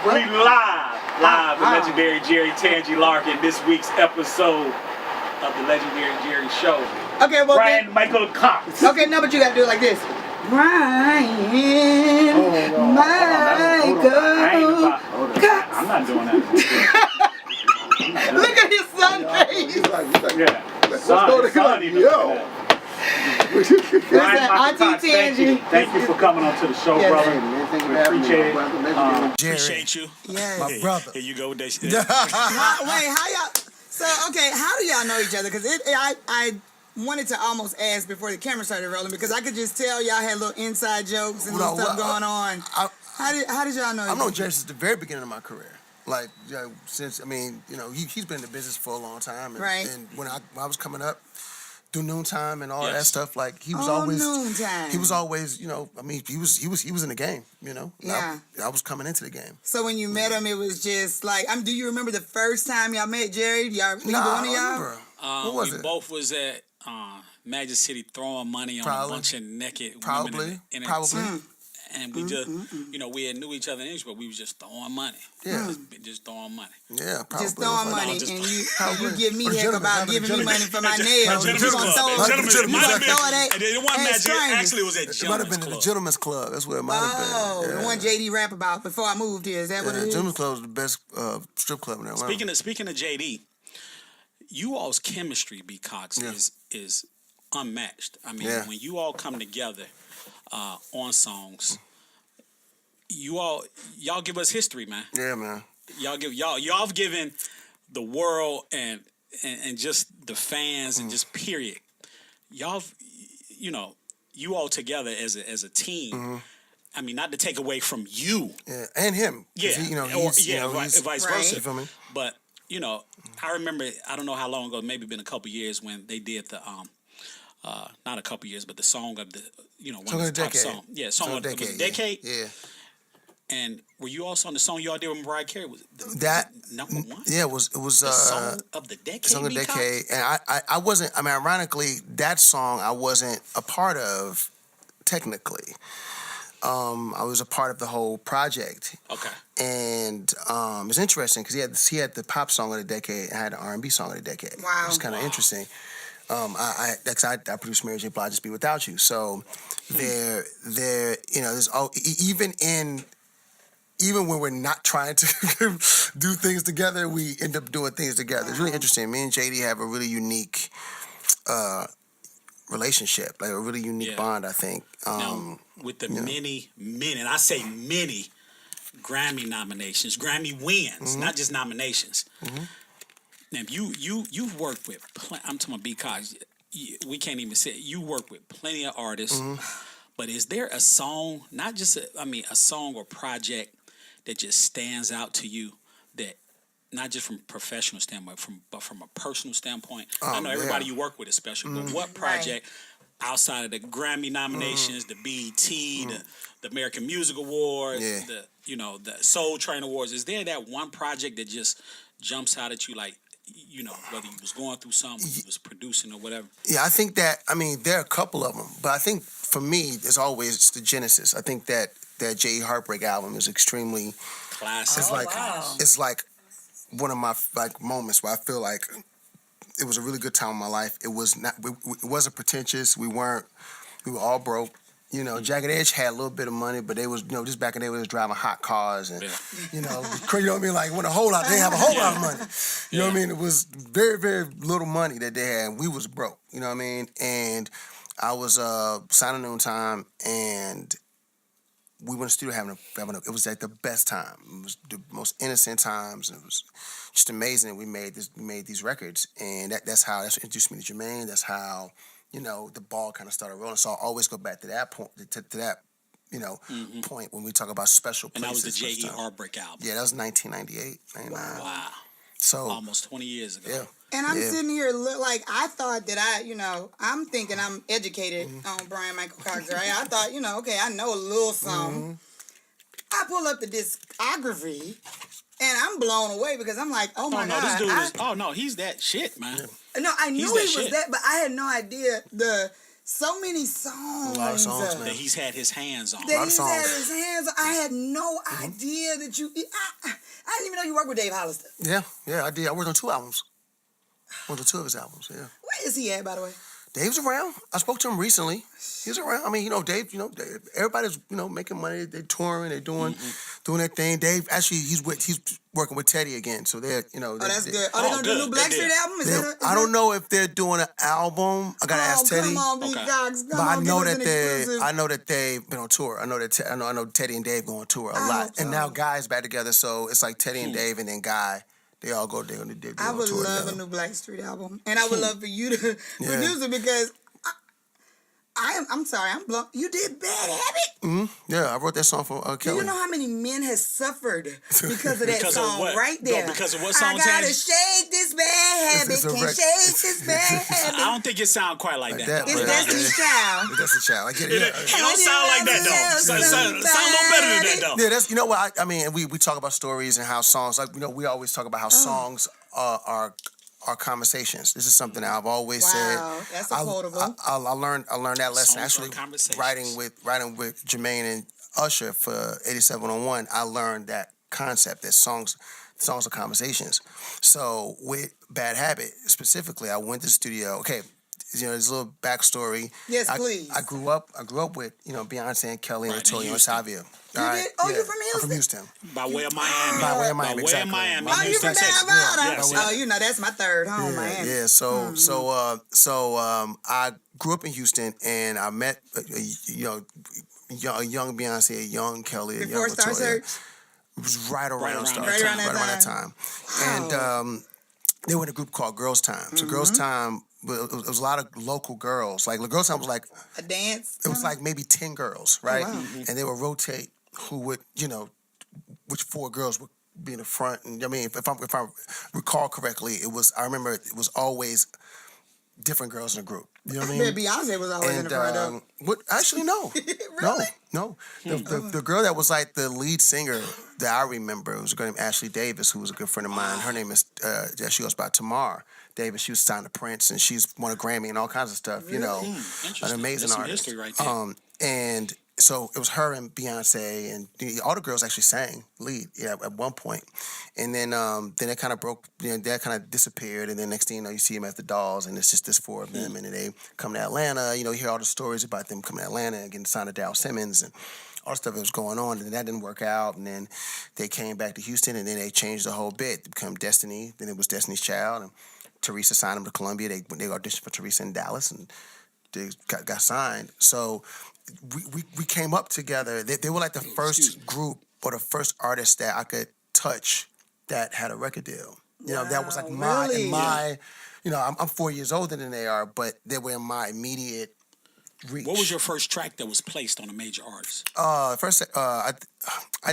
We live with Legendary Jerry, Tangi Larkin, this week's episode of the Legendary Jerry Show. Okay, well, Bryan Micheal Cox. Okay, no, but you gotta do it like this. Bryan Micheal Cox. I'm not doing that. Look at his son face. Yeah. Son, Bryan Micheal Cox, thank you for coming on to the show, brother. We appreciate it. Appreciate you. Yes. My brother. Here you go with that shit. Wait, how y'all? So, okay, how do y'all know each other? Because I wanted to almost ask before the camera started rolling because I could just tell y'all had little inside jokes and little stuff going on. How did y'all know each other? I've known Jerry since the very beginning of my career. Like, since, he's been in the business for a long time. And, right. And when I was coming up, through noontime and all that stuff, like he was noontime. He was always, he was in the game, Yeah. I was coming into the game. So when you met him, it was just like, do you remember the first time y'all met Jerry? Either one of y'all? Remember. What was it? Both was at Magic City throwing money on a bunch of naked women. Probably. And we just, we had knew each other in English, but we was just throwing money. Yeah. Just throwing money. Yeah, probably. Just throwing money. just and you give me heck about giving me money for my nails. Gentlemen's Club. Actually, it was at Gentlemen's Club. It might have been at the Gentlemen's Club. That's what it might have been. Oh, the one JD rap about before I moved here. Is that what it is? Gentlemen's Club was the best strip club in Atlanta. Speaking of JD, you all's chemistry, B. Cox, is unmatched. I mean, when you all come together on songs, y'all give us history, man. Yeah, man. Y'all have given the world and just the fans and just period. Y'all, you all together as a team. Mm-hmm. I mean, not to take away from you. Yeah, and him. Yeah, vice versa. You feel me? But I remember, I don't know how long ago, maybe been a couple years when they did the not a couple years, but the song of the one of the top song. Yeah, song of the decade. Yeah. And were you also on the song y'all did with Mariah Carey? Was that number one? Yeah, it was the song of the decade. Song of the decade, and I wasn't. I mean, ironically, that song I wasn't a part of technically. I was a part of the whole project. Okay. And it's interesting because he had the pop song of the decade and I had the R&B song of the decade. Wow. It was kind of interesting. I produced Mary J. Blige's "Be Without You," so there's even when we're not trying to do things together, we end up doing things together. It's really interesting. Me and JD have a really unique relationship, like a really unique bond, I think. Now, with the many, and I say many, Grammy nominations, Grammy wins, not just nominations. Mm-hmm. Now, you've worked with, I'm talking about because we can't even say it. You work with plenty of artists, but is there a song, not just a song or project that just stands out to you that, not just from a professional standpoint, but from a personal standpoint? I know everybody you work with is special, but what project outside of the Grammy nominations, the BET, the American Music Awards, the Soul Train Awards, is there that one project that just jumps out at you, like, whether you was going through something, you was producing or whatever? Yeah, I think that, there are a couple of them, but I think for me, it's always the Genesis. I think that J.E. Heartbreak album is extremely classic. It's like one of my moments where I feel like it was a really good time in my life. It was not. It wasn't pretentious. We were all broke. Jagged Edge had a little bit of money, but they was, just back in the day, we was driving hot cars and, you know what I mean? Like, when they have a whole lot of money. You know what I mean? It was very, very little money that they had, and we was broke. You know what I mean? And I was signing Noontime, and we went to the studio having it was like the best time. It was the most innocent times, and it was just amazing that we made these records, and that's what introduced me to Jermaine. That's how, the ball kind of started rolling. So I'll always go back to that point, point when we talk about special places. And that was the J.E. Heartbreak album. Yeah, that was 1998, 99. Wow. So almost 20 years ago. Yeah. And I'm sitting here, like, I thought that I'm thinking I'm educated on Bryan Micheal Cox, right? I thought, okay, I know a little something. I pull up the discography, and I'm blown away because I'm like, oh my God. This dude he's that shit, man. No, I knew he was that, but I had no idea the so many songs. A lot of songs, man. That he's had his hands on. That lot of he's songs. had his hands on. I had no idea that you. I didn't even know you worked with Dave Hollister. Yeah, I did. I worked on 2 albums. Worked on 2 of his albums, yeah. Where is he at, by the way? Dave's around. I spoke to him recently. He's around. I mean, Dave, everybody's, making money. They're touring. They're doing their thing. Dave, actually, he's working with Teddy again. So they're, Oh, that's good. Are they going to do a new Blackstreet album? I don't know if they're doing an album. I got to ask Teddy. Come on, B. Cox. But I know that they've been on tour. I know Teddy and Dave go on tour a lot. And now Guy's back together. So it's like Teddy and Dave and then Guy. They all go. They're on tour. I would love a new Blackstreet album, and I would love for you to produce it because I'm sorry, I'm blown. You did Bad Habit. Yeah, I wrote that song for Kelly. Do you know how many men has suffered because of that song right there? No, because of what song? I gotta shake this bad habit. Can't shake this bad habit. I don't think it sound quite like that. It's Destiny's Child. It's Destiny's Child. I get it. It don't sound like that though. Sound no better than that though. Yeah, that's what I mean. We talk about stories and how songs we always talk about how songs are conversations. This is something that I've always said. Wow, that's a quotable. I learned that lesson Songs are actually conversations. writing with Jermaine and Usher for 8701. I learned that concept that songs are conversations. So with Bad Habit specifically, I went to the studio. Okay, there's a little backstory. Yes, please. I grew up with Beyonce and Kelly and Latoya and Savia. You did? Oh, you're from Houston? I'm from Houston. By way of Miami. By way of Miami, exactly. Oh, you from Texas. down bottom? Yes. Oh, that's my third home, Miami. Yeah. So I grew up in Houston, and I met a young Beyonce, a young Kelly, a young Before Star Latoya. Search? It was right around Star Right Search, around that time. And they were in a group called Girls Time. So Girls Time, it was a lot of local girls. Like Girls Time was like a dance. It was like maybe 10 girls, right? Oh, wow. And they would rotate who would, which 4 girls would be in the front. And I mean, if I recall correctly, I remember it was always different girls in the group. You know what I mean? Yeah, Beyonce was always in the front though. Actually, no. Really? No. The girl that was like the lead singer that I remember, it was a girl named Ashley Davis, who was a good friend of mine. Her name is, she goes by Tamar Davis. She was signed to Prince, and she's won a Grammy and all kinds of stuff, An amazing That's some artist. history right there. And so it was her and Beyonce, and all the girls actually sang lead at one point. And then it kind of broke, that kind of disappeared. And then next thing you know, you see them at the Dolls, and it's just this 4 of them. And then they come to Atlanta. You hear all the stories about them coming to Atlanta and getting signed to Dow Simmons and all the stuff that was going on. And then that didn't work out. And then they came back to Houston, and then they changed the whole bit to become Destiny. Then it was Destiny's Child, and Teresa signed them to Columbia. They auditioned for Teresa in Dallas, and they got signed. So we came up together. They were like the first group or the first artist that I could touch that had a record deal. That was like my I'm 4 years older than they are, but they were in my immediate reach. What was your first track that was placed on a major artist? First I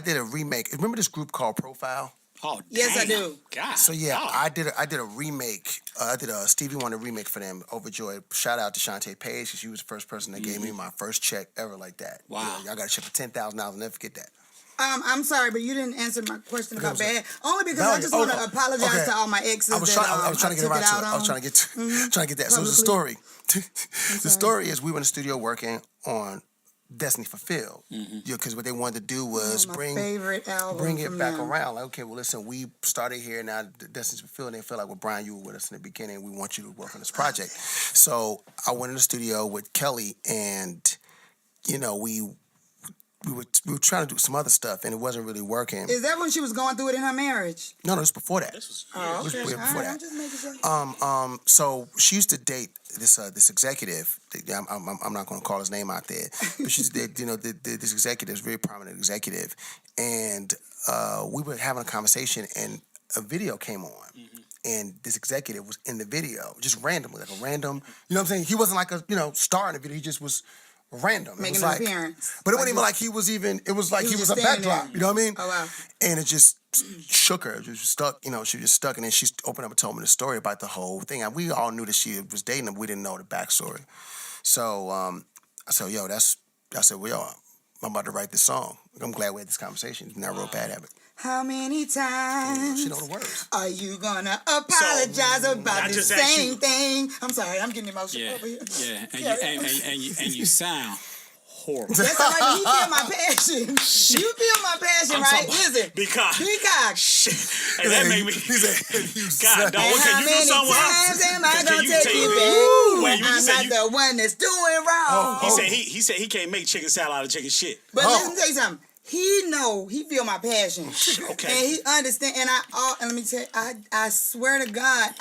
did a remake. Remember this group called Profile? Oh, yes, damn. I do. God. So I did a remake. I did a Stevie Wonder remake for them. Overjoyed. Shout out to Shantae Page, because she was the first person that gave me my first check ever like that. Wow. Y'all got a check for $10,000. I'll never forget that. I'm sorry, but you didn't answer my question about Bad. Only because I just want to apologize to all my exes. I was trying to get around to it. I was trying to get that. So the story. The story is we were in the studio working on Destiny Fulfilled. Because what they wanted to do was bring it back around. Like, okay, well, listen, we started here, now Destiny's Fulfilled, and they feel like, well, Bryan, you were with us in the beginning. We want you to work on this project. So I went in the studio with Kelly, and, we were trying to do some other stuff, and it wasn't really working. Is that when she was going through it in her marriage? No, it was before that. This was okay. Before that. I'm just making sure. So she used to date this executive. I'm not going to call his name out there, but she used to date, this executive, this very prominent executive, and we were having a conversation, and a video came on. And this executive was in the video, just randomly, like a random, you know what I'm saying? He wasn't like a, star in the video. He just was random. Making an appearance. But it wasn't even like he was even, it was like he was a backdrop, there. you know what I mean? Oh, wow. And it just shook her. She was stuck, she was just stuck. And then she opened up and told me the story about the whole thing. And we all knew that she was dating him. We didn't know the backstory. So I said, I'm about to write this song. I'm glad we had this conversation. And I wrote Bad Habit. How many times She know the words. are you gonna apologize about I the just asked same you- thing? I'm sorry, I'm getting emotional Yeah, over here. yeah, and Yeah. you sound horrible. That's all right, but he feel my passion. You feel my passion, I'm right? talking- Listen. Because- Peacock. Shit, and that made me. God, dog, And can how you do many something? times am I Can gonna you take take you it? back Wait, when you I'm just said not you- the one that's doing wrong? He said he can't make chicken salad out of chicken shit. But let me tell you something. He feel my passion. Okay. And he understand. And and let me tell you, I swear to God,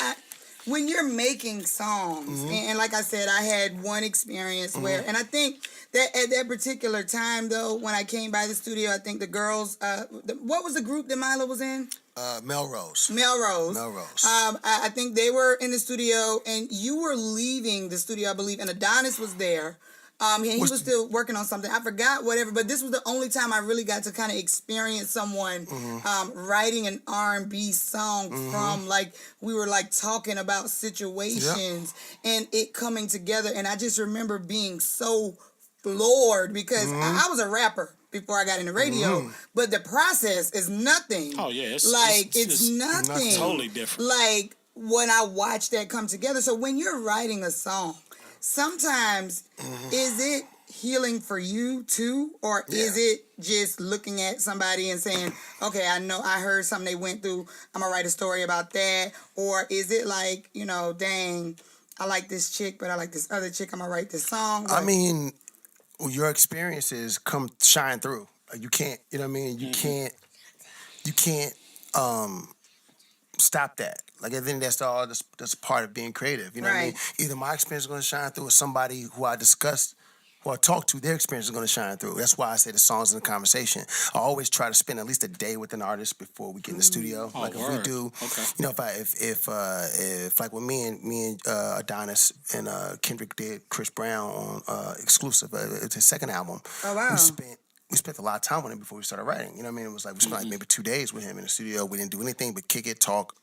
when you're making songs, and like I said, I had one experience where, and I think that at that particular time though, when I came by the studio, I think the girls, what was the group that Mila was in? Melrose. Melrose. Melrose. I think they were in the studio, and you were leaving the studio, I believe, and Adonis was there. And he was still working on something. I forgot whatever, but this was the only time I really got to kind of experience someone writing an R&B song from, like, we were like talking about situations and it coming together. And I just remember being so floored because I was a rapper before I got into radio, but the process is nothing. Oh yeah, it's nothing. Totally different. Like when I watch that come together. So when you're writing a song, sometimes is it healing for you too, or is it just looking at somebody and saying, okay, I heard something they went through, I'm gonna write a story about that? Or is it like, dang, I like this chick, but I like this other chick, I'm gonna write this song? I mean, your experiences come shine through. You can't, you know what I mean? You can't stop that. Like, I think that's part of being creative. You know what I mean? Either my experience is going to shine through, or somebody who I talk to, their experience is going to shine through. That's why I say the songs in the conversation. I always try to spend at least a day with an artist before we get in the studio. Oh, like if word. we do, Okay. if like when me and Adonis and Kendrick did Chris Brown on exclusive, it's his second album. Oh wow. We spent a lot of time with him before we started writing. You know what I mean? It was like we spent like maybe 2 days with him in the studio. We didn't do anything but kick it, talk,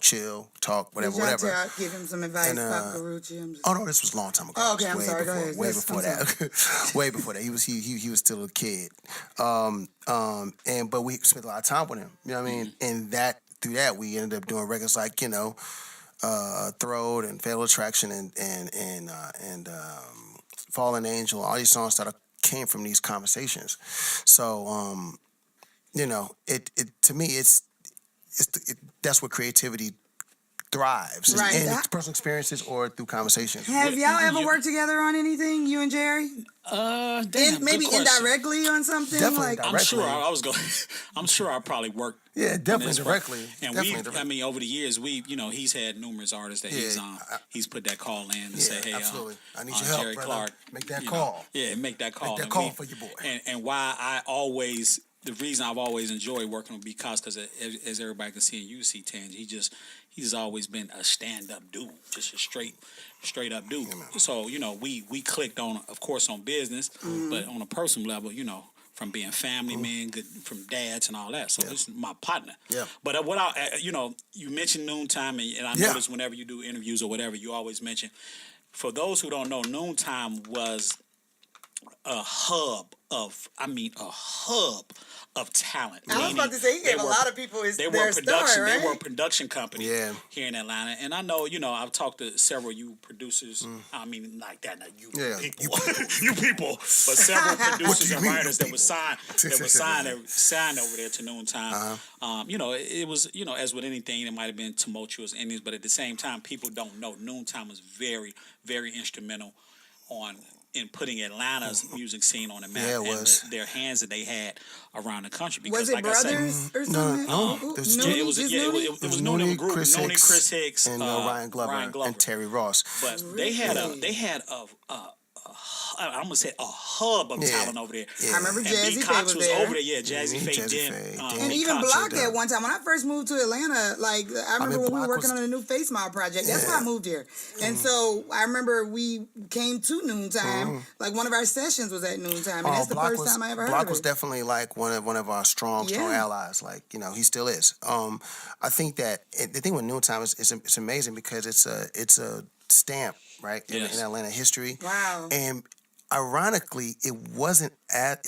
chill, talk, whatever. Give him some advice, Pop Carucci. Oh no, this was a long time ago. Oh, okay, I'm sorry. Go ahead. Way before that. Way before that. He was still a kid. But we spent a lot of time with him. You know what I mean? And through that we ended up doing records like, Throat and Fatal Attraction and Fallen Angel, all these songs that came from these conversations. So it to me that's where creativity thrives, Right. in personal experiences or through conversations. Have y'all ever worked together on anything, you and Jerry? Damn, Maybe good question. indirectly on something? Definitely like, indirectly. I'm sure I probably worked. Yeah, definitely this directly. And over the years, he's had numerous artists that he's put that call in and say, hey, absolutely. I need your help, Jerry brother. Clark. Make that call. Make that call. Make that call for your boy. And why the reason I've always enjoyed working with because as everybody can see and you see, Tangy, he's always been a stand-up dude, just a straight up dude. So, we clicked on, of course, on business, but on a personal level, from being family men, good from dads and all that. So this is my partner. Yeah. But you mentioned Noontime, and I notice whenever you do interviews or whatever, you always mention. For those who don't know, Noontime was a hub of talent. I was about to say, he gave a lot of people their star, right? They were a production company here in Atlanta. And I know, I've talked to several you producers. I mean, like that, not you people. You people. But several producers and writers that were signed over there to Noontime. It was, as with anything, it might have been tumultuous endings, but at the same time, people don't know. Noontime was very, very instrumental in putting Atlanta's music scene on the map and their hands that they had around the country. Because, was it brothers or something? It was Noonie Group, Chris Noonie, Hicks, Chris Hicks, and Ryan Glover and Terry Ross. But they had I'm gonna say a hub of talent over there. I remember Jazzy Cox Faye was there. over there. Yeah, Jazzy Faye. And even Block at one time. When I first moved to Atlanta, I remember when we were working on the new Face Mob project. That's why I moved here. And so I remember we came to Noontime. Like one of our sessions was at Noontime, and that's the first time I ever heard Block of it. was definitely like one of our strong allies. Like, he still is. I think that the thing with Noontime is it's amazing because it's a stamp, right, in Atlanta history. Wow. And ironically, it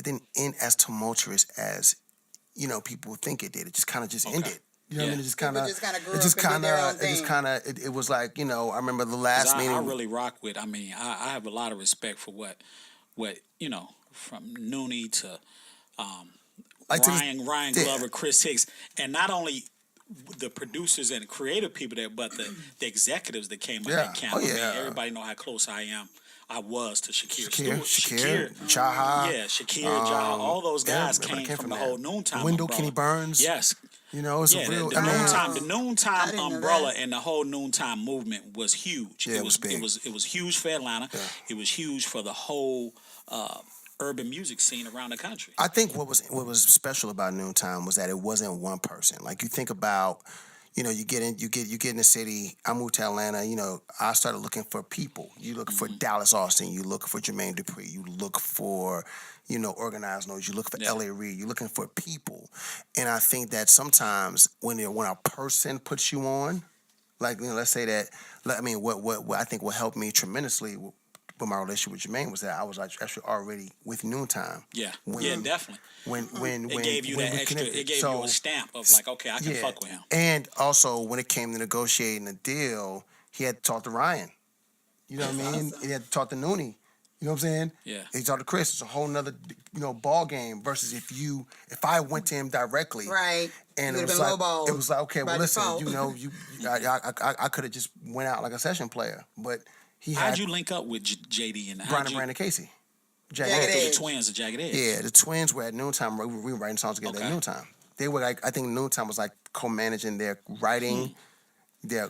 didn't end as tumultuous as people think it did. It just kind of ended. You know what I mean? It just kind People of just kind of grew up and did their own thing. it was like, I remember the last meeting. I really rock with. I mean, I have a lot of respect for what from Noonie to Ryan Glover, Chris Hicks, and not only the producers and creative people there, but the executives that came with that camp. Oh, I mean, yeah. everybody know how close I was to Shakir Stewart. Shakir, Jaha. Yeah, Shakir, Jaha, all those guys came from the whole Noontime Wendell, umbrella. Kenny Burns. Yes. It's a real... The Noontime umbrella and the whole Noontime movement was huge. Yeah, it was big. It was huge for Atlanta. Yeah. It was huge for the whole urban music scene around the country. I think what was special about Noontime was that it wasn't one person. Like, you think about, you get in the city. I moved to Atlanta. I started looking for people. You look for Dallas Austin. You look for Jermaine Dupri. You look for Organized Noise. You look for L.A. Reid. You're looking for people. And I think that sometimes when a person puts you on, like, let's say that, I mean, what I think what helped me tremendously with my relationship with Jermaine was that I was actually already with Noontime. Yeah, definitely. When it gave you that extra, it gave you a stamp of like, okay, I can fuck with him. And also when it came to negotiating a deal, he had to talk to Ryan. You know what I mean? He had to talk to Noonie. You know what I'm saying? Yeah. He talked to Chris. It's a whole nother, ball game versus if I went to him directly. Right. And it was like, okay, well, listen, I could have just went out like a session player, but how'd you link up with JD and Brandon Casey? Jagged Edge. The twins of Jagged Edge. Yeah, the twins were at Noontime. We were writing songs together at Noontime. They were like, I think Noontime was like co-managing their writing, their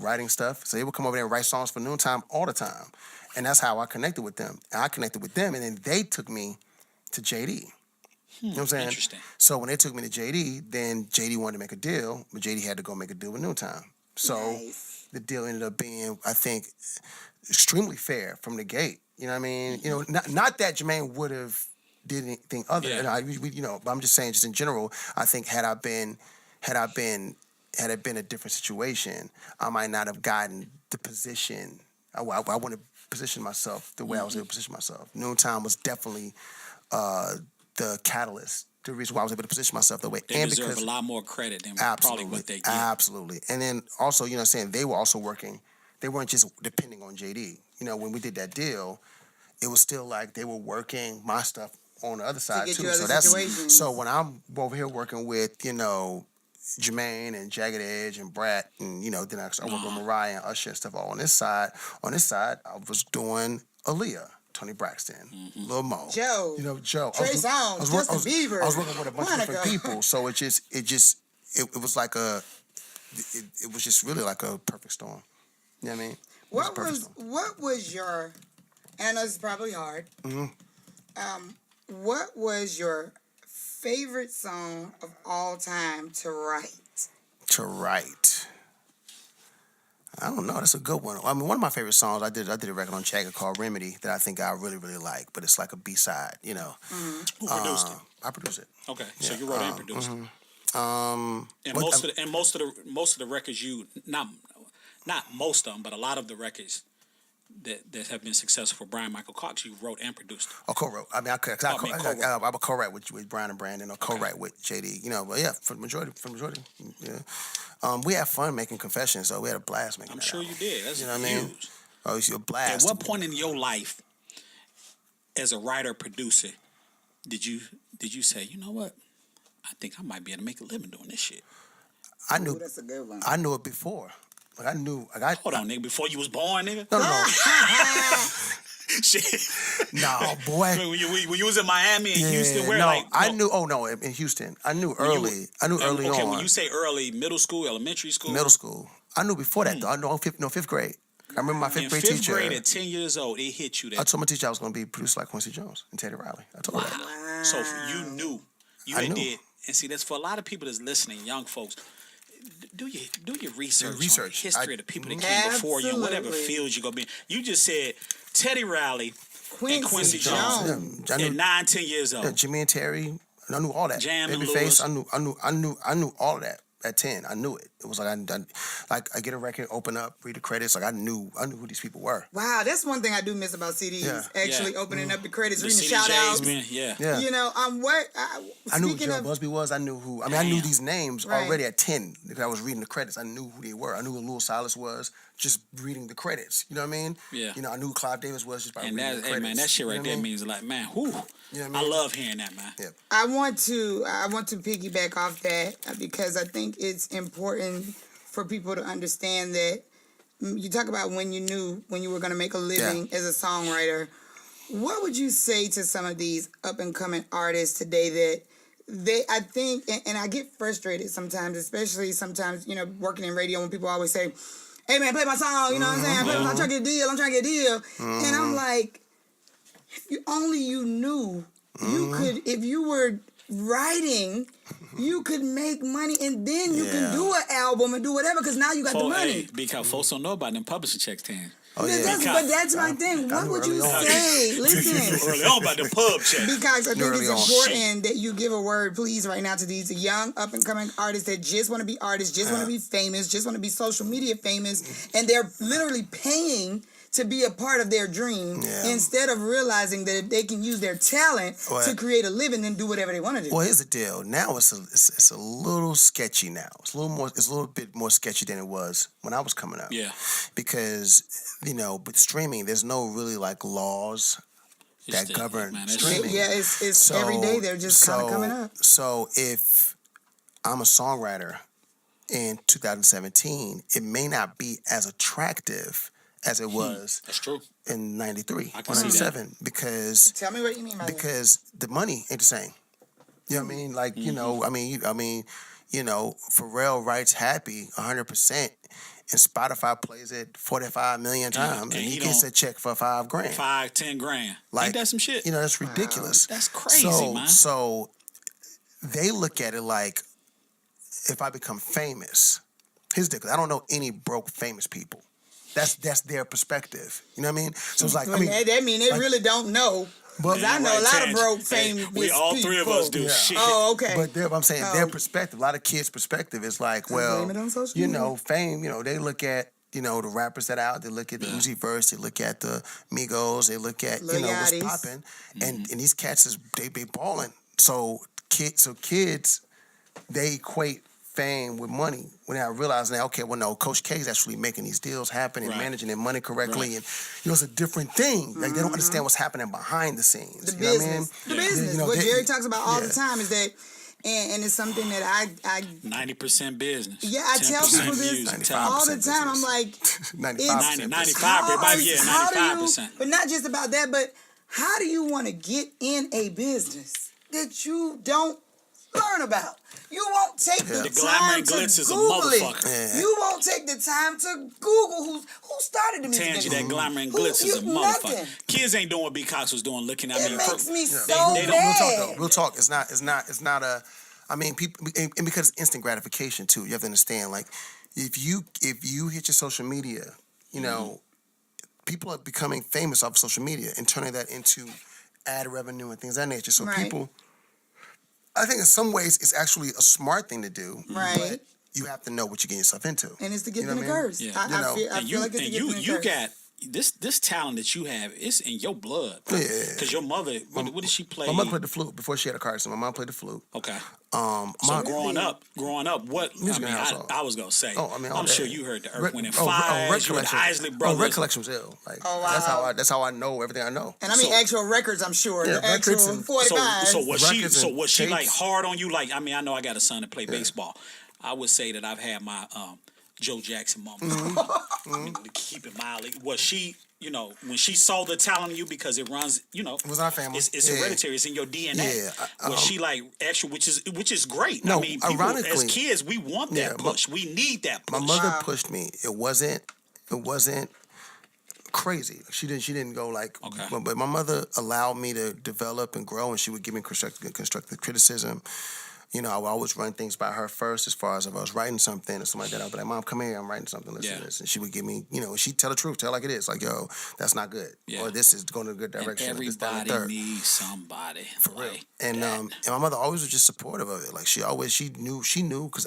writing stuff. So they would come over there and write songs for Noontime all the time. And that's how I connected with them. And I connected with them, and then they took me to JD. You know what I'm saying? Interesting. So when they took me to JD, then JD wanted to make a deal, but JD had to go make a deal with Noontime. So the deal ended up being, I think, extremely fair from the gate. You know what I mean? Not that Jermaine would have did anything other. Yeah. But I'm just saying, just in general, I think had it been a different situation, I might not have gotten the position. I wouldn't have positioned myself the way I was able to position myself. Noontime was definitely the catalyst, the reason why I was able to position myself that way. They deserve a lot more credit than probably what they get. Absolutely. And then also, saying they were also working. They weren't just depending on JD. When we did that deal, it was still like they were working my stuff on the other side too. So when I'm over here working with, Jermaine and Jagged Edge and Brat and, then I started working with Mariah and Usher and stuff all on this side. On this side, I was doing Aaliyah, Tony Braxton, Lil Mo. Joe. Joe. Trey Songz, Justin Bieber. I was working with a bunch of different people. So it was like it was just really like a perfect storm. You know what I mean? What was your, and I know it's probably hard, what was your favorite song of all time to write? I don't know. That's a good one. I mean, one of my favorite songs, I did a record on Chagga called Remedy that I think I really, really like, but it's like a B-side, Who produced it? I produced it. Okay, so you wrote and produced it. And most of the records not most of them, but a lot of the records that have been successful for Bryan Micheal Cox, you wrote and produced. Co-wrote. I mean, I would co-write with Bryan and Brandon, or co-write with JD. But yeah, for the majority, yeah. We had fun making Confessions, so we had a blast making. I'm sure you did. That's what I mean. Oh, it's a blast. At what point in your life, as a writer producer, did you say, you know what? I think I might be able to make a living doing this shit. I knew. Ooh, that's a good one. I knew it before. Like, I knew. Hold on, nigga. Before you was born, nigga? No. Shit. No, boy. When you was in Miami and Houston, where I knew. Oh no, in Houston, I knew early. I knew early on. Okay, when you say early, middle school, elementary school. Middle school. I knew before that though. I knew fifth grade. I remember my fifth grade teacher. Fifth grade at 10 years old, it hit you. I told my teacher I was going to be produced like Quincy Jones and Teddy Riley. I told her that. Wow. So you knew. I knew. And see, that's for a lot of people that's listening, young folks. Do your research. On the history of the people that came before you, whatever fields you're going to be in. You just said Teddy Riley and Quincy Jones at 9, 10 years old. Yeah, Jimmy and Terry. I knew all that. Jam and Babyface. Lewis. I knew all of that at 10. I knew it. It was like I get a record, open up, read the credits. Like I knew who these people were. Wow, that's one thing I do miss about CDs. Yeah. Actually opening up the credits, The reading the CDJs, shout outs. man, Yeah. You know, I knew who Joe Busby was. I knew who. I mean, I knew these names Right. already at 10 because I was reading the credits. I knew who they were. I knew who Lil Silas was just reading the credits. You know what I mean? Yeah. You know, I knew who Clive Davis was just by and reading the that, credits. hey man, that shit right You know there what I mean? means like, man, whew. You know what I I mean? love hearing that, man. Yeah. I want to piggyback off that because I think it's important for people to understand that you talk about when you knew when you were going to make a living as a songwriter. What would you say to some of these up and coming artists today that I think, and I get frustrated sometimes, especially sometimes, you know, working in radio when people always say, hey man, play my song, you know what I'm saying? I'm trying to get a deal. And I'm like, if you knew, you could, if you were writing, you could make money and then you can do an album and do whatever because now you got the money. Hey, because folks don't know about them publishing checks, Tan. Oh, yeah. But that's my thing. What would you say? Listen. Early on about the pub check. Because I think Early it's on. important that you give a word, please, right now to these young up-and-coming artists that just want to be artists, just want to be famous, just want to be social media famous, and they're literally paying to be a part of their dream instead of realizing that they can use their talent to create a living and do whatever they want to do. Well, here's the deal. Now it's a little sketchy now. It's a little bit more sketchy than it was when I was coming up. Yeah. Because, you know, with streaming, there's no really like laws that govern streaming. Yeah, it's every day they're just kind of coming up. So if I'm a songwriter in 2017, it may not be as attractive as it was That's true. in 93 I or can see 97 because Tell me what you mean by that. because the money ain't the same. You know what I mean? Like, you know, I mean, you know, Pharrell writes Happy 100% and Spotify plays it 45 million times and he gets a check for $5 grand. 5-10 grand. Like, Ain't that some shit? You know, that's ridiculous. That's crazy, man. So they look at it like if I become famous, here's the deal, I don't know any broke famous people. That's their perspective. You know what I mean? So it's like, I mean, that mean they really don't know. But I know a lot of broke famous We all three of us do Yeah. shit. Oh, okay. but I'm saying their perspective, a lot of kids' perspective is like, well, blame it on social you media. know, fame, you know, they look at, you know, the rappers that are out, they look at the Uzi Verse, they look at the Migos, they look at, Lil you know, what's Yachty's. popping. And these cats they be balling. So kids, they equate fame with money when I realize now, okay, well, no, Coach K is actually making these deals happen and managing their money correctly. And, you know, it's a different thing. Like, they don't understand what's happening behind the scenes. The you know what I mean? business. The business. You know, what they- Jerry talks about all the time is that, and it's something that I 90% business. I tell 10% people this music, all the 95% time. I'm business. like, 95%. 95, everybody, yeah, how do you, 95%. but not just about that, but how do you want to get in a business that you don't learn about? You won't take the The glamour time and to glitz is a Google motherfucker. it. You won't take the time to Google who started the music Tangy, industry. that glamour and glitz is a motherfucker. Nothing. Kids ain't doing what B. Cox was doing, looking at It me. makes me so they don't- bad. Real talk. It's not a. I mean, people, and because it's instant gratification too. You have to understand. Like, if you hit your social media, you know, people are becoming famous off of social media and turning that into ad revenue and things of that nature. So Right. people, I think in some ways it's actually a smart thing to do. Right. But you have to know what you're getting yourself into. And it's the gift You know and the what I mean? curse. Yeah. I You know, feel like it's the gift and the you curse. got this talent that you have. It's in your blood. Yeah. Because your mother, what did she play? My mother played the flute before she had a car accident. My mom played the flute. Okay. So growing up, what Music in the I household. I was gonna say. Oh, I mean, all I'm sure day. you heard the Red- Earth, Wind and oh, Fire. Red You heard the Collection. Isley Brothers. Red Collection was ill. Like, Oh, wow. that's how I know everything I know. And I mean actual records, I'm sure. Yeah, The actual records and- 45. So was she? Records So and was she like tapes. hard on you? Like, I mean, I know I got a son that play baseball. I would say that I've had my Joe Jackson moment. Mm-hmm. I mean, to keep it mildly, was she? You know, when she saw the talent in you because it runs, you know, It was our family. It's Yeah. hereditary. It's in your DNA. Yeah, Was she like actual, which is great. No, I mean, people, as ironically- kids, we want that Yeah, push. We need that push. My mother pushed me. It wasn't crazy. She didn't go like. Okay. But my mother allowed me to develop and grow, and she would give me constructive criticism. You know, I would always run things by her first, as far as if I was writing something or something like that. I'd be like, "Mom, come here. I'm writing something. Listen to this." And she would give me, you know, she'd tell the truth, tell like it is. Like, yo, that's not good, or this is going in a good direction. And or this, that, and the everybody third. needs somebody. For real. And my mother always was just supportive of it. Like she knew because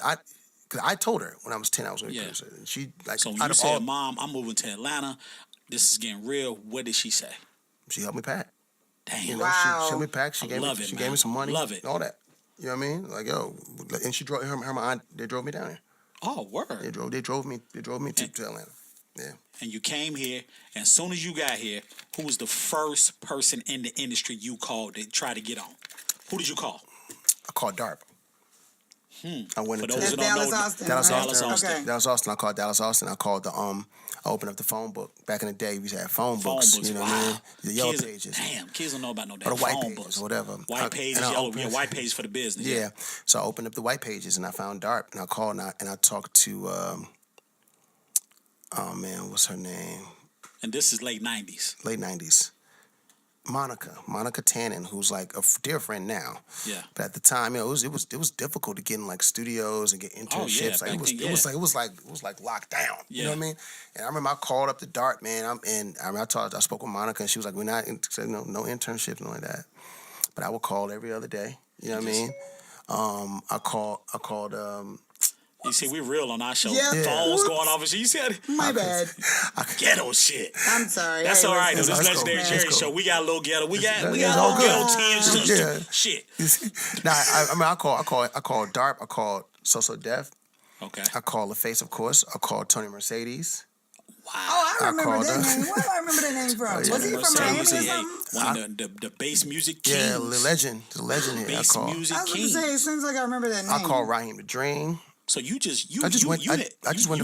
because I told her when I was 10 I was going to be Yeah. a producer. And she, like, So when out you of said, all, Mom, I'm moving to Atlanta, this is getting real, what did she say? she helped me pack. Damn. You know, Wow. she helped me pack. She I gave love me, it, she man. gave me some money. Love it. All that. You know what I mean? Like, yo, and she drove her and my aunt. They drove me down here. Oh, word. They drove me to Atlanta. Yeah. And you came here, and as soon as you got here, who was the first person in the industry you called to try to get on? Who did you call? I called DARP. I went For into those That's who don't Dallas know, Austin. Dallas right? Dallas Austin. Okay. Dallas Austin. I called Dallas Austin. I called the I opened up the phone book. Back in the day, we used to have phone books. You know what I mean? The yellow kids, pages. Damn, kids don't know about no Or damn the white phone pages books. or whatever. White pages, and I yellow. opened- Yeah, white page for the business. Yeah. So I opened up the white pages and I found DARP and I called and I talked to oh man, what's her name? And this is late 90s. Late 90s. Monica Tannen, who's like a dear friend now. Yeah. But at the time, you know, it was difficult to get in like studios and get internships. back then, It was like locked down. You know what I mean? And I remember I called up the DART, man. I spoke with Monica and she was like, we're not said no internships, nothing like that. But I would call every other day. You know what I mean? I called You see, we real on our show. Yeah. Phones Whoops. going off and shit. You said My bad. ghetto shit. I'm sorry. That's Hey, all right. Though. listen. This That's Legendary cool. Jerry That's show. cool. We got a little ghetto. We got That's a little all ghetto good. teen sister. Yeah. Shit. Nah, I called DARP. I called So Def. Okay. I called LaFace, of course. I called Tony Mercedes. Wow. Oh, I remember called that her. name. Where do I remember that name from? yeah. Was he from Miami or Mercedes, something? one of the bass music kings. Yeah, the legend here. Bass music I was going king. to say, it seems like I remember that name. I called Raheem the Dream. So you just I just went to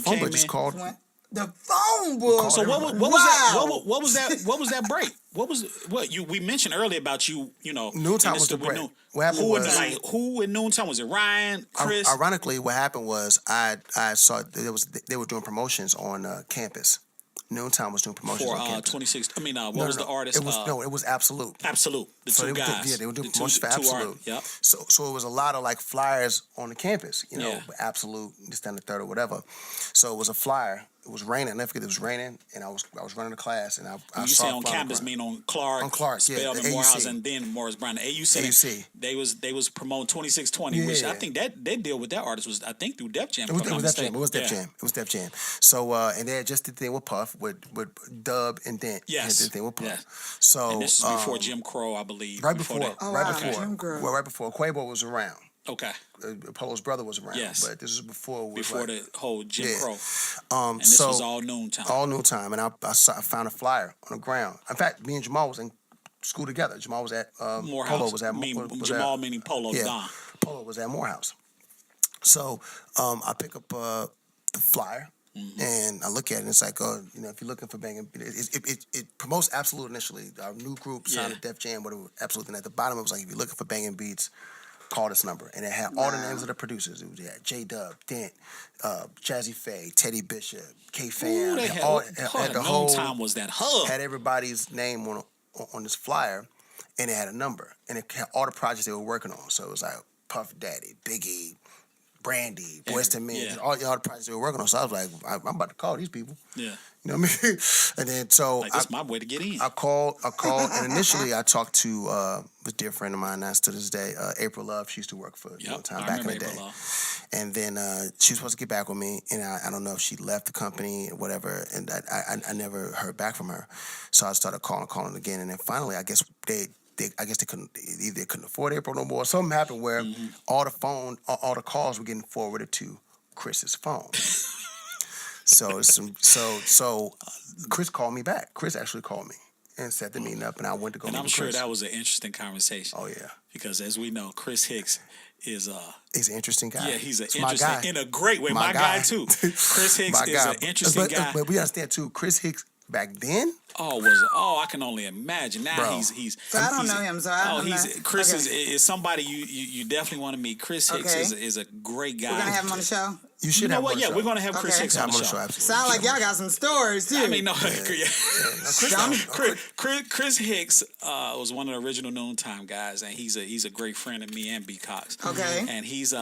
phone came book. Just in. called. The phone book. So what Wow. was that break? We mentioned earlier about you know Noontime in was the with break. Noon. What happened was- who in Noontime was it? Ryan, Chris. Ironically, what happened was I saw they were doing promotions on campus. Noontime was doing promotions for on campus. 26. I mean, what was the artist? It was Absolute. Absolute. The So two they guys. they were doing The promotions for two Absolute. Yep. So it was a lot of like flyers on the campus, you know, Yeah. Absolute, this, that, and the third, or whatever. So it was a flyer. It was raining. I never forget it was raining, and I was running to class, and I When you saw say a on flyer campus, on the mean on Clark, On Clark, yeah, Spelman, the Morehouse, AUC. and then Morris Brown. The AUC. AUC. They was promoting 2620, which I Yeah. think that they deal with that artist was through Def Jam. It was if I'm not Def Jam. mistaken. It was Def Yeah. Jam. It was Def Jam. So and they had just did the thing with Puff with Dub and Dent. Yes. Had the thing with Puff. Yes. So And this is before Jim Crow, I believe. right before, that. Oh, right wow. before, Jim Crow. well, right before Quavo was around. Okay. Polo's brother was around. Yes. But this was before. It was Before like, the whole Jim Yeah. Crow. And this so was all Noontime. all Noontime, and I found a flyer on the ground. In fact, me and Jamal was in school together. Jamal was at Morehouse. Polo was at Jamal meaning Polo yeah, Don. Polo was at Morehouse. So I pick up the flyer. Mm-hmm. And I look at it, and it's like, you know, if you're looking for banging, it promotes Absolute initially. Our new group sounded Def Jam, whatever, Absolute. And at the bottom, it was like, if you're looking for banging beats, call this number. And it had all the names of the producers. It was J-Dub, Dent, Jazzy Faye, Teddy Bishop, K-Fam. Ooh, they had the whole Noontime was that hub. had everybody's name on this flyer, and it had a number, and it had all the projects they were working on. So it was like Puff Daddy, Biggie, Brandy, Boyz II Men, yeah. all the projects they were working on. So I was like, I'm about to call these people. Yeah. You know what I mean? And then so Like, that's my way to get in. I called, and initially I talked to a dear friend of mine now to this day, April Love. She used to work for Noontime back in the day. April Love. And then she was supposed to get back with me, and I don't know if she left the company or whatever, and I never heard back from her. So I started calling again, and then finally, I guess they couldn't afford April no more. Something happened where all the calls were getting forwarded to Chris's phone. So Chris called me back. Chris actually called me and set the meeting up, and I went to go And meet I'm with sure Chris. that was an interesting conversation. Oh yeah, Because as we know, Chris Hicks is he's an interesting guy. yeah, he's an It's my interesting guy. in a great way. My guy too. Chris Hicks My is guy. an interesting guy. But we understand too, Chris Hicks back then. I can only imagine. Now Bro. he's So I don't know him, so I don't know. Chris Okay. is somebody you definitely want to meet. Chris Hicks Okay. is a great guy. We're going to have him on the show. You should You know have what? him on Yeah, the show. we're gonna have Chris Okay. Hicks Yeah, on I'm the on the show. show. Absolutely. Sound like y'all got some stories, too. I mean, no, Chris, Chris Hicks was one of the original Noontime guys, and he's a great friend of me and B Cox. Okay. And he's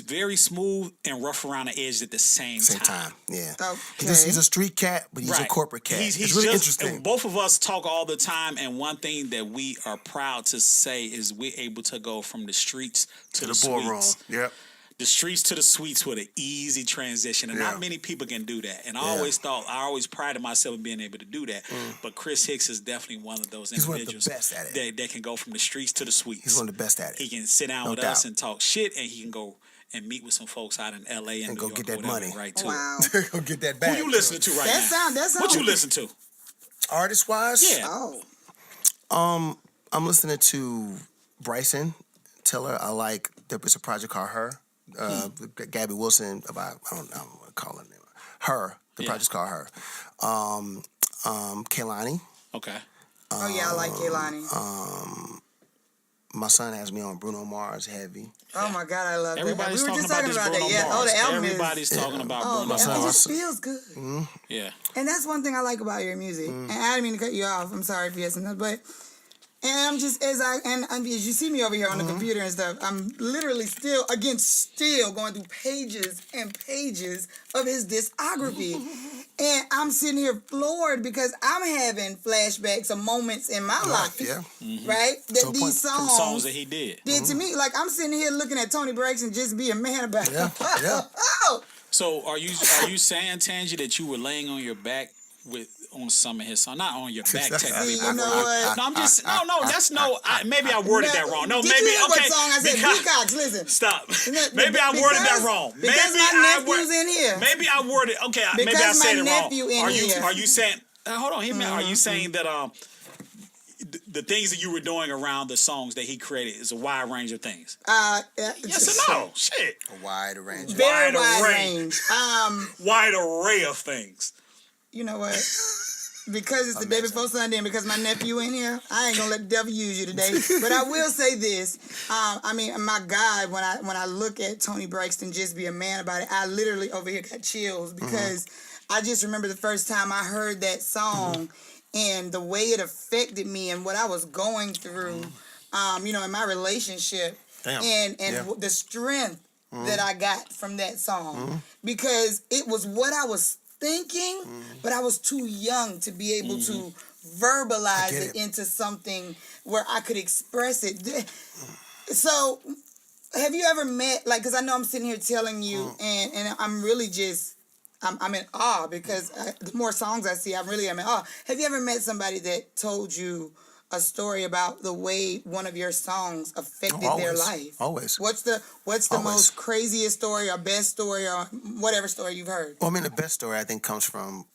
very smooth and rough around the edge at the same time. Yeah. Okay. He's a street cat, but he's a corporate cat. He's it's really just, interesting. Both of us talk all the time, and one thing that we are proud to say is we're able to go from the streets to the ballroom. suites. Yep. the streets to the suites with an easy transition, and not many people can do that. And I always prided myself in being able to do that. But Chris Hicks is definitely one of those individuals one of the best at it. That can go from the streets to the suites. He's one of the best at it. He can sit down with us and talk shit, and he can go and meet with some folks out in L.A. and New go York, get that whatever, money. right too. Wow. Go get that back. Who you listening to right now? That sound. What you listen to? Artist wise? Yeah. Oh. I'm listening to Bryson Tiller. I like it's a project called Her. Gabby Wilson about I don't know what to call her name. Her. The project's called Her. Kehlani. Okay. Oh yeah, I like Kehlani. My son has me on Bruno Mars heavy. Oh my God, I love Everybody's that. We were talking just about talking this about Bruno that. Yeah. Oh, Mars. the album Everybody's talking about Bruno it Mars. just feels good. Yeah. And that's one thing I like about your music. And I didn't mean to cut you off. I'm sorry if you had something, but I'm just as you see me over here on the computer and stuff, I'm literally still going through pages and pages of his discography. And I'm sitting here floored because I'm having flashbacks of moments in my life. Yeah. Right? That these From songs that he did. to me. Like I'm sitting here looking at Tony Braxton just be a man about it. Yeah. Oh. So are you saying, Tangi, that you were laying on your back on some of his songs? Not on your back, technically. See, you know what? No, I'm just maybe I worded that wrong. No, Did maybe you hear what okay. song I said? Peacocks, listen. Stop. Maybe I worded that wrong. Because Maybe my nephew's in here. Maybe I worded okay. Maybe I Because said my it nephew wrong. in here. Are you saying? Hold on, Are you saying that the things that you were doing around the songs that he created is a wide range of things? Yes or no? Shit. A wide range. Very Wide wide array. range. Wide array of things. You know what? Because it's the day before Sunday and because my nephew in here, I ain't gonna let the devil use you today. But I will say this. My God, when I look at Tony Braxton just be a man about it, I literally over here got chills because I just remember the first time I heard that song and the way it affected me and what I was going through, in my relationship. Damn. And the strength that I got from that song. Because it was what I was thinking, but I was too young to be able to verbalize it into something where I could express it. So, have you ever met, because I know I'm sitting here telling you, and I'm really just, I'm in awe because the more songs I see, I really am in awe. Have you ever met somebody that told you a story about the way one of your songs affected their life? Always. What's the most craziest story or best story or whatever story you've heard? Well, the best story I think comes from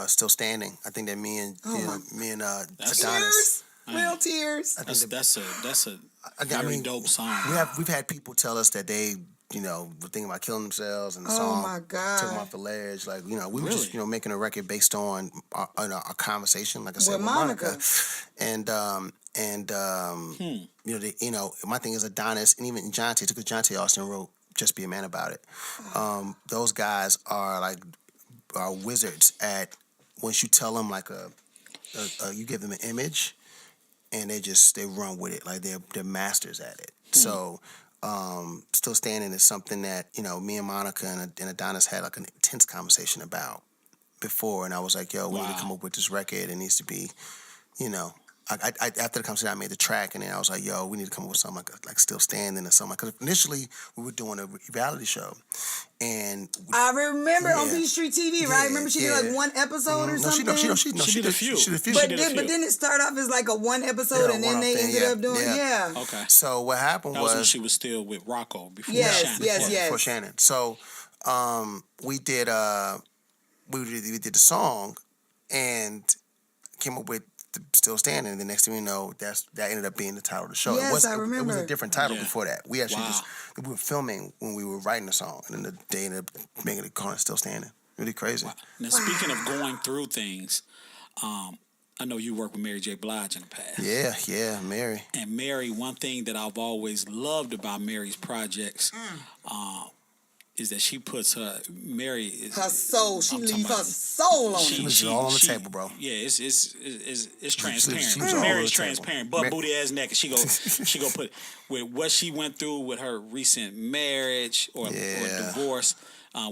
Still Standing. I think that me and Adonis. Tears, real tears. That's a very dope song. We've had people tell us that they were thinking about killing themselves, and the song my God. took them off the ledge. We were just making a record based on our conversation, like I said, with Monica. My thing is Adonis, and even Jonte, because Jonte Austin wrote "Just Be a Man About It." Those guys are wizards at once you tell them you give them an image, and they run with it, they're masters at it. So. Still Standing is something that, me and Monica and Adonis had an intense conversation about before. And I was like, yo, we need to come up with this record. It needs to be, after the conversation, I made the track. And then I was like, yo, we need to come up with something like Still Standing or something. Because initially, we were doing a reality show. And I remember on B Street TV, right? Remember she did one episode or something? She did a few. But didn't it start off as a one episode and then they ended up doing Okay. So what happened was when she was still with Rocco before Shannon. Yes. Before Shannon. So we did the song and came up with Still Standing, and the next thing we know, that ended up being the title of the show. Yes, I remember. It was a different title before that. We actually we were filming when we were writing the song, and then they ended up making it called Still Standing. Really crazy. Wow. Now, speaking of going through things, I know you worked with Mary J. Blige in the past. Yeah, Mary. And Mary, one thing that I've always loved about Mary's projects is that she puts her soul. She leaves her soul on it. She was all on the table, bro. Yeah, it's transparent. She was all Mary's on the transparent, but booty ass naked. She go put with what she went through with her recent marriage or divorce.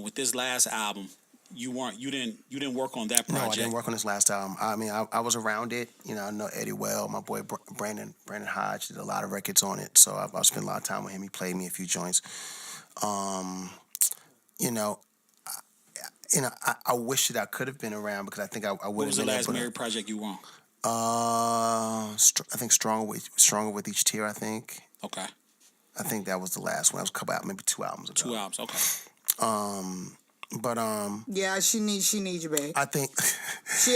With this last album, you didn't work on that project. No, I didn't work on this last album. I mean, I was around it. You know, I know Eddie well. My boy Brandon Hodge did a lot of records on it, so I've spent a lot of time with him. He played me a few joints. You know, I wish that I could have been around because I think I would have been. What was the last Mary project you were on? I think Stronger with Each Tear. I think. Okay. I think that was the last one. That was a couple out, maybe 2 albums ago. 2 albums. Okay. But yeah, she needs you, babe. I think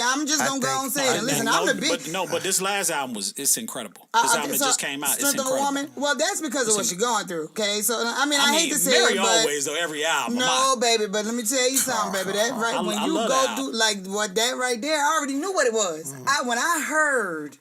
I'm just gonna go and say it. And listen, I'm the big. But this last album it's incredible. This album just came out. It's Strength of a incredible. Woman. Well, that's because of what she's going through. Okay, so I mean, I hate to say Mary it, but always though every album. no, baby. But let me tell you something, baby. That right when you go through like what that right there, I already knew what it was. When I heard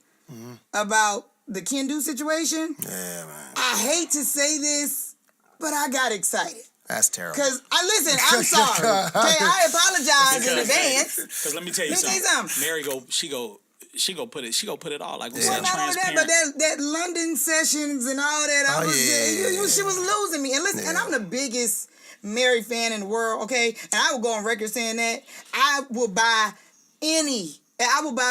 about the Kendu situation, yeah, man. I hate to say this, but I got excited. That's terrible. Because, I'm sorry. Okay, I apologize in advance. Because let me tell you something. Mary she go put it all like we said, transparent. But that London sessions and all that, she was losing me. And listen, and I'm the biggest Mary fan in the world, okay? And I will go on record saying that I will buy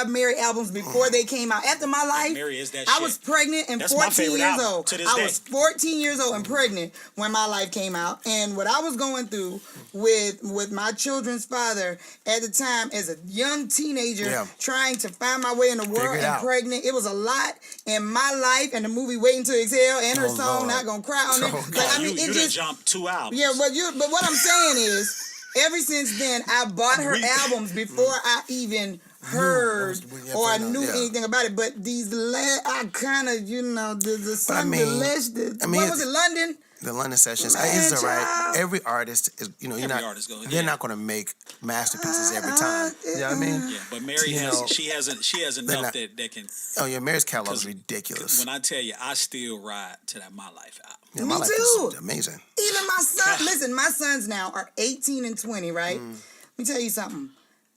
Mary albums before they came out. After my life, Mary is that I shit. was pregnant and That's 14 years old. To this I day. was 14 years old and pregnant when my life came out. And what I was going through with my children's father at the time as a young teenager trying to find my way in the world and pregnant, it was a lot in my life. And the movie Waiting to Exhale and her song Not Gonna Cry on it. Like, I mean, you just jumped 2 albums. Yeah, but what I'm saying is, ever since then, I bought her albums before I even heard or I knew anything about it. But these I kind of, the song, what was it, London? The London sessions is all right. Every artist is, they're not going to make masterpieces every time. You know what I mean? Yeah, but Mary she has enough that can. Oh yeah, Mary's catalog is ridiculous. When I tell you, I still ride to that My Life album. Yeah, My Life is amazing. Even my son, listen, my sons now are 18 and 20, right? Let me tell you something.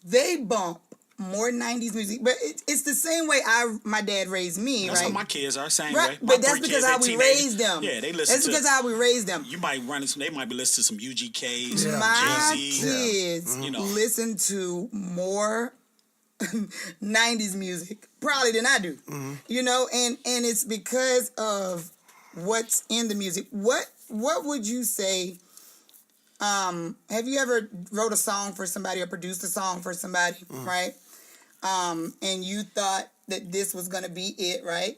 They bump more 90s music, but it's the same way my dad raised me, that's right? How my kids are, same right? way. But that's because how we raised them. Yeah, they listen. That's because how we raised them. You might they might be listening to some UGKs, My Jay-Z, kids listen to more 90s music probably than I do. And it's because of what's in the music. What would you say? Have you ever wrote a song for somebody or produced a song for somebody, right? And you thought that this was gonna be it, right?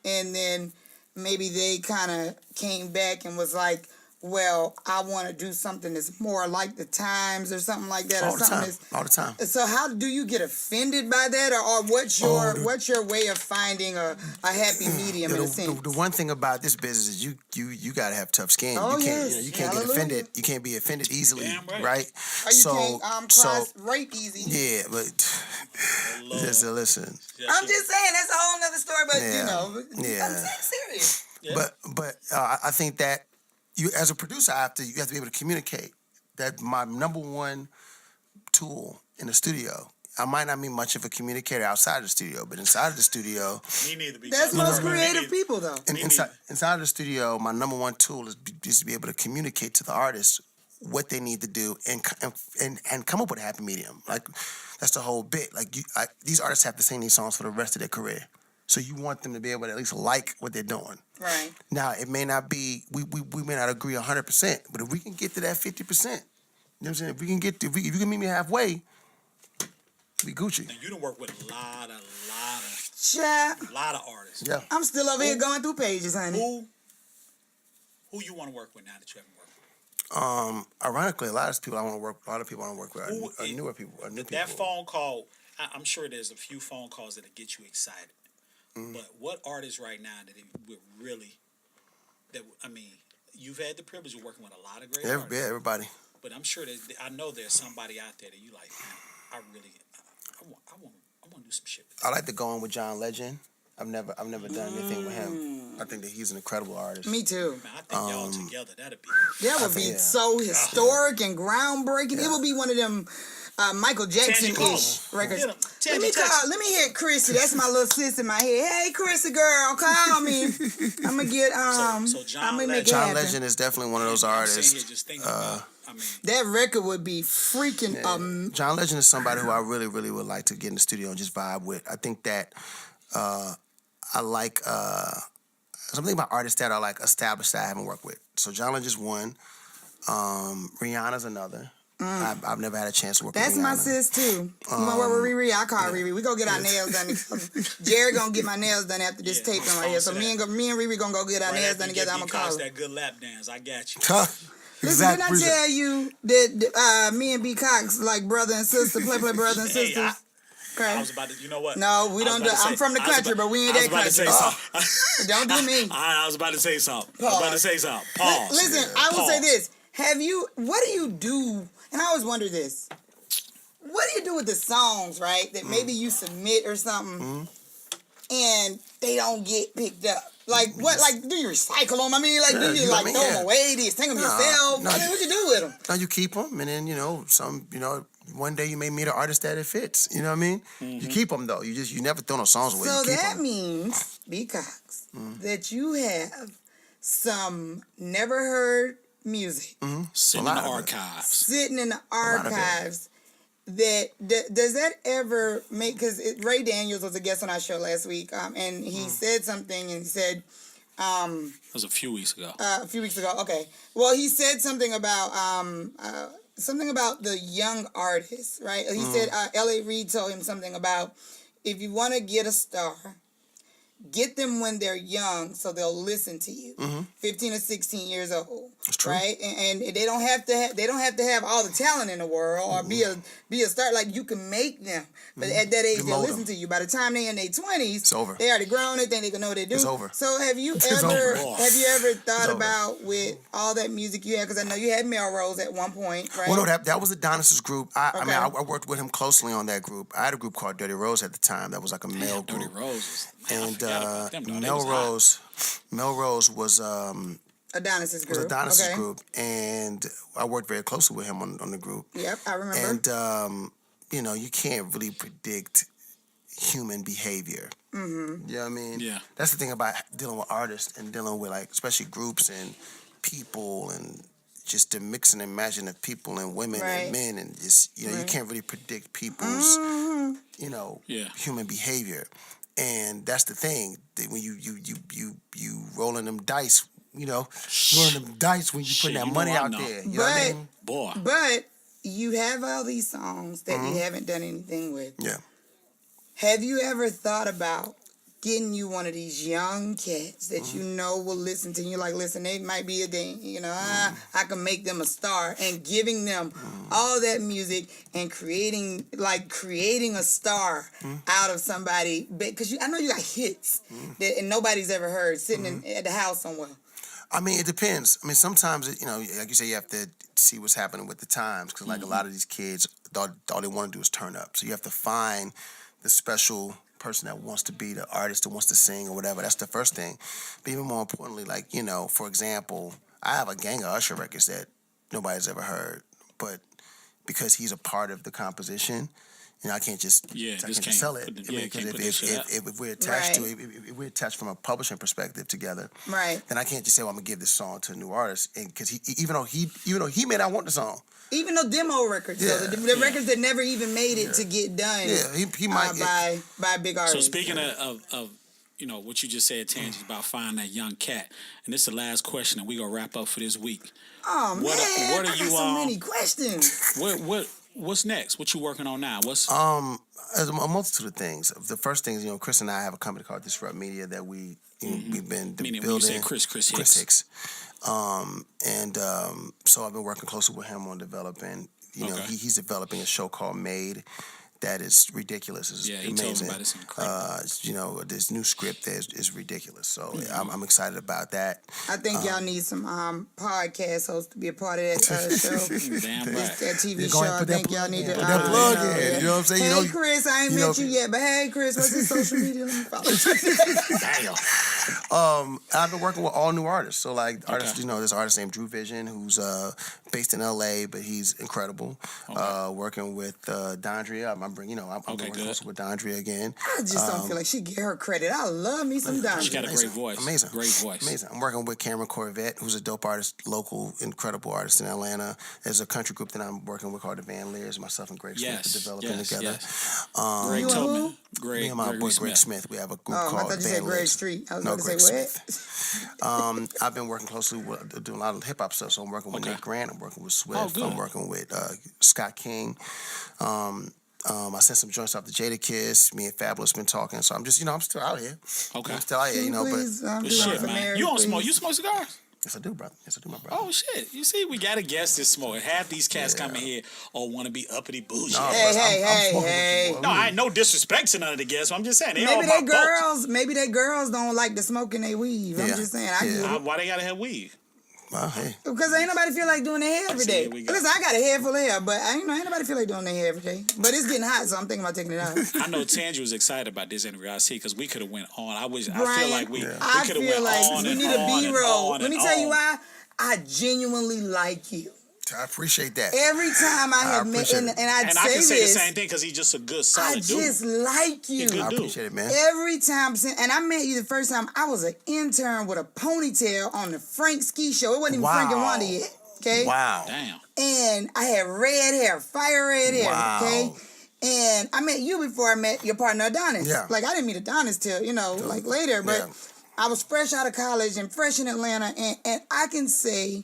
And then maybe they kind of came back and was like, well, I want to do something that's more like the times or something like that. All the time. So how do you get offended by that, or what's your way of finding a happy medium in a sense? The one thing about this business is you got to have tough skin. Oh, you can't get offended. You can't be offended easily, right? Or you can't cross rape easy. Yeah, but just listen. I'm just saying that's a whole nother story, but I'm serious. Yeah. But I think that you, as a producer, you have to be able to communicate. That's my number one tool in the studio. I might not be much of a communicator outside of the studio, but inside of the studio, that's most creative people, though. And inside of the studio, my number one tool is to be able to communicate to the artists what they need to do and come up with a happy medium. Like that's the whole bit. Like these artists have to sing these songs for the rest of their career. So you want them to be able to at least like what they're doing. Right. Now, it may not be, we may not agree 100%, but if we can get to that 50%, you know what I'm saying? If you can meet me halfway, we Gucci. Now, you done work with a lot of artists. Yeah. I'm still over here going through pages, honey. Who you want to work with now that you haven't worked with? Ironically, a lot of people I want to work with are newer people. That phone call, I'm sure there's a few phone calls that'll get you excited. But what artists right now that would really, you've had the privilege of working with a lot of great artists. Yeah, everybody. But I'm sure I know there's somebody out there that you like, man, I want to do some shit with I like to go on with John Legend. I've never done anything with him. I think that he's an incredible artist. Me too. Man, I think y'all together, that'd be... That would be so historic and groundbreaking. Yeah. It would be one of them Michael Jackson-ish records. Let me hit Chrissy. That's my little sis in my head. Hey, Chrissy girl, call me. I'm gonna get So I'm gonna make it John happen. Legend is definitely one of those I'm sitting artists. here just thinking about, That record would be freaking John Legend is somebody who I really, really would like to get in the studio and just vibe with. I think that I like something about artists that are like established that I haven't worked with. So John Legend's one. Rihanna's another. I've never had a chance to work with Rihanna. That's my sis too. You want to work with Riri? I call Riri. We go get our nails done. Jerry gonna get my nails done after this taping right here. So me and Riri gonna go get our nails done together. I'm gonna call her. that good lap dance. I got you. Listen, didn't I tell you that me and B Cox like brother and sister, play brother and sister? I was about to, you know what? No, we don't do. I'm from the country, but we ain't that country. Don't do me. I was about to say something. Pause. Pause. Listen, I will say this. What do you do? And I always wonder this. What do you do with the songs, right? That maybe you submit or something and they don't get picked up? Like, what? Like, do you recycle them? I mean, like, do you, like, throw them away? Do you sing them yourself? No, I mean, what you do with them? No, you keep them, and then, one day you may meet an artist that it fits. You know what I mean? You keep them, though. You never throw no songs away. So you keep that them. means, B Cox, that you have some never heard music Sitting in the archives. sitting in the archives. Does that ever make? Because Ray Daniels was a guest on our show last week, and he said something, and he said, it was a few weeks ago. a few weeks ago. Okay, well, he said something about the young artists, right? He said L.A. Reid told him something about if you want to get a star, get them when they're young so they'll listen to you. 15 or 16 years old. That's true. Right? And they don't have to have all the talent in the world or be a star. Like, you can make them. But at that age, they'll listen to you. By the time they're in their 20s, it's over. They already grown, they think they can know what they do. It's over. So have you ever thought about with all that music you had, because I know you had Melrose at one point, right? Well, no, that was Adonis's group. I worked with him closely on that group. I had a group called Dirty Rose at the time. That was like a male group. Dirty Roses. And Melrose. Melrose was Adonis's group. Group, and I worked very closely with him on the group. Yep, I remember. And you can't really predict human behavior. You know what I mean? Yeah. That's the thing about dealing with artists and dealing with, like, especially groups and people and just the mixing and matching of people and women and men, and just you can't really predict people's human behavior. And that's the thing. That when you rolling them dice, rolling them dice when you putting that money out there. You know what I mean? Boy. But you have all these songs that you haven't done anything with. Yeah. Have you ever thought about getting you one of these young cats that you know will listen to you? Like, listen, they might be a day, I can make them a star, and giving them all that music and creating a star out of somebody. Because I know you got hits that and nobody's ever heard sitting at the house somewhere. I mean, it depends. I mean, sometimes, like you say, you have to see what's happening with the times, because like a lot of these kids, all they want to do is turn up. So you have to find the special person that wants to be the artist, that wants to sing or whatever. That's the first thing. But even more importantly, like, for example, I have a gang of Usher records that nobody's ever heard, but because he's a part of the composition, I can't just sell it. Because if we're attached to it, if we're attached from a publishing perspective together, then I can't just say, well, I'm gonna give this song to a new artist, and because even though he may not want the song. Even though demo records, the records that never even made it to get done, he might by big artists. So speaking of what you just said, Tangi, about finding that young cat, and this is the last question, and we gonna wrap up for this week. Oh what are I got so many questions. What's next? What you working on now? What's there's a multitude of things. The first thing is, Chris and I have a company called Disrupt Media that we've been building. When you say Chris Hicks. So I've been working closely with him on developing. He's developing a show called Made that is ridiculous. It's Yeah, he amazing. told me about it. It's incredible. This new script is ridiculous. So I'm excited about that. I think y'all need some podcast hosts to be a part of that show. Damn right. That TV Yeah, show. go ahead, I put that think y'all plug need in. to. Put that plug in. You know what I'm saying? Hey, Chris, I ain't met you yet, but hey, Chris, what's his social media? Let me follow. Damn. I've been working with all new artists. So like artists, this artist named Drew Vision, who's based in LA, but he's incredible. Working with Dondria. I'm working close with Dondria again. I just don't feel like she get her credit. I love me some Dondria. She got a great voice. Amazing. Great voice. Amazing. I'm working with Cameron Corvette, who's a dope artist, local, incredible artist in Atlanta. There's a country group that I'm working with called the Van Lears. Myself and Greg Smith are developing together. Yes. Greg Tobin. Me and my boy Greg Smith. We have a group called I thought you said Van Greg Lears. Street. I was No, about to Greg say what? Smith. I've been working closely with doing a lot of hip hop stuff. So I'm working with Nick Grant. I'm working with Swift. I'm working with Scott King. I sent some joints off to Jada Kiss. Me and Fabulous been talking. So I'm just, I'm still out here. Okay. I'm still out here, Please, but shit, man. You don't smoke. You smoke cigars? Yes, I do, brother. Yes, I do, my brother. Oh shit! You see, we got a guest this smoke. Half these cats come in here want to be uppity bougie. Nah, Hey. No, I ain't no disrespect to none of the guests. But I'm just saying Maybe they girls don't like the smoke in their weave. I'm just saying. I get it. Why they gotta have weave? Well, hey. Because ain't nobody feel like doing their hair every day. Listen, I got a head full of hair, but ain't nobody feel like doing their hair every day. But it's getting hot, so I'm thinking about taking it out. I know Tangy was excited about this interview. I see, because we could have went on. I feel like we could have went on and we need a B-roll. on. Let me tell you why. I genuinely like you. I appreciate that. Every time I have met, and I can say the same thing because he's just a good, solid dude. I just like you. I appreciate it, man. Every time, and I met you the first time, I was an intern with a ponytail on the Frank Ski Show. It wasn't even Frank and Wanda yet, okay? Wow. Damn. And I had red hair, fire red hair, okay? And I met you before I met your partner Adonis. Yeah. Like, I didn't meet Adonis till, later, but I was fresh out of college and fresh in Atlanta, and I can say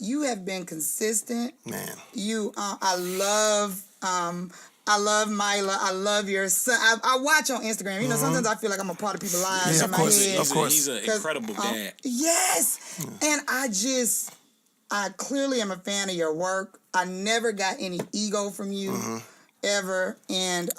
you have been consistent. Man. You, I love Mila. I love your son. I watch on Instagram. Sometimes I feel like I'm a part of people's lives in my head. Of course. He's an incredible dad. Yes. And I clearly am a fan of your work. I never got any ego from you, ever. And,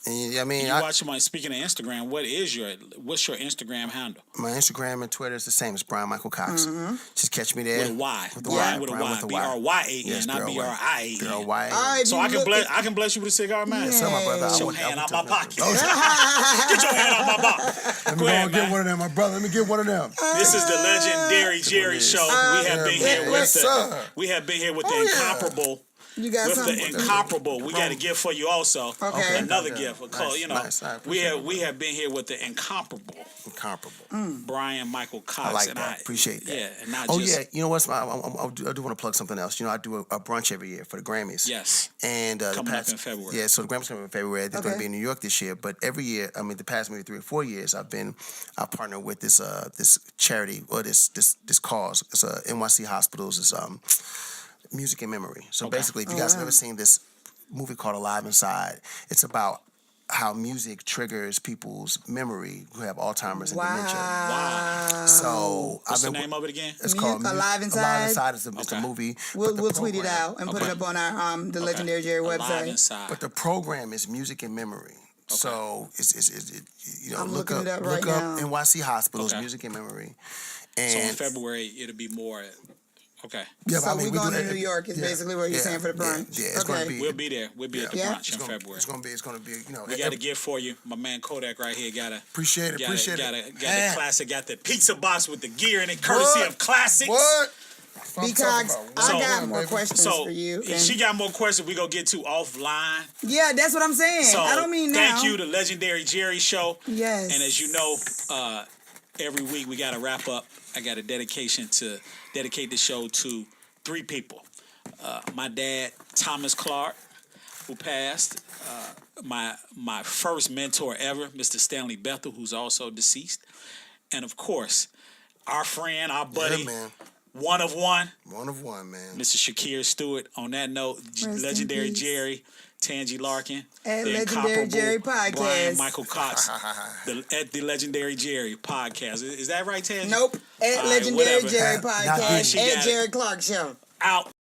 watch my, speaking of Instagram, what's your Instagram handle? My Instagram and Twitter is the same. It's Bryan Micheal Cox. Just catch me there. With a Y. With a Y. With a Y. B-R-Y-A-N, not B-R-I-A-N. B-R-Y-A-N. So I can bless you with a cigar, man. Yes, my brother. Get your hand out my pocket. Get your hand out my pocket. Let me go and get one of them, my brother. Let me get one of them. This is the Legendary Jerry Show. We have been here with the incomparable. You got with something. The incomparable. We got a gift for you also. Okay. Another gift. Nice. We have been here with the incomparable. Bryan Micheal Cox. I like that. Appreciate that. Yeah. And not you know what? I do want to plug something else. I do a brunch every year for the Grammys. Yes. And coming up in February. Yeah, so the Grammys coming up in February. They're going to be in New York this year. But every year, the past maybe 3 or 4 years, I partner with this charity or this cause. It's NYC Hospitals. It's Music and Memory. So basically, if you guys have ever seen this movie called Alive Inside, it's about how music triggers people's memory who have Alzheimer's and dementia. Wow. So what's the name of it again? It's called Alive Inside. Alive Inside is the movie. We'll tweet it out and put it up on our the Legendary Jerry website. Alive Inside. But the program is Music and Memory. Okay. So I'm look looking up it up right now. NYC Hospitals, Music and Memory. And so in February it'll be more. Okay. Yeah, so we're going to New York is basically what you're saying for the brunch. Yeah, it's going to be. We'll be there. We'll be at the brunch in February. It's going to be. We got a gift for you. My man Kodak right here got appreciate it. Got the classic. Got the pizza box with the gear in it, courtesy of Classics. What? Because I got more questions for you. She got more questions we gonna get to offline. Yeah, that's what I'm saying. So I don't mean now. Thank you to Legendary Jerry Show. Yes. And as you know, every week we got to wrap up. I got a dedicate the show to 3 people. My dad, Thomas Clark, who passed. My first mentor ever, Mr. Stanley Bethel, who's also deceased. And of course, our friend, our buddy, one of one, man. Mr. Shakir Stewart. On that note, Legendary Jerry, Tangy Larkin, at Legendary Jerry Podcast. Bryan Micheal Cox, at the Legendary Jerry Podcast. Is that right, Tangy? Nope. At Legendary Jerry Podcast. At Jerry Clark Show. Out.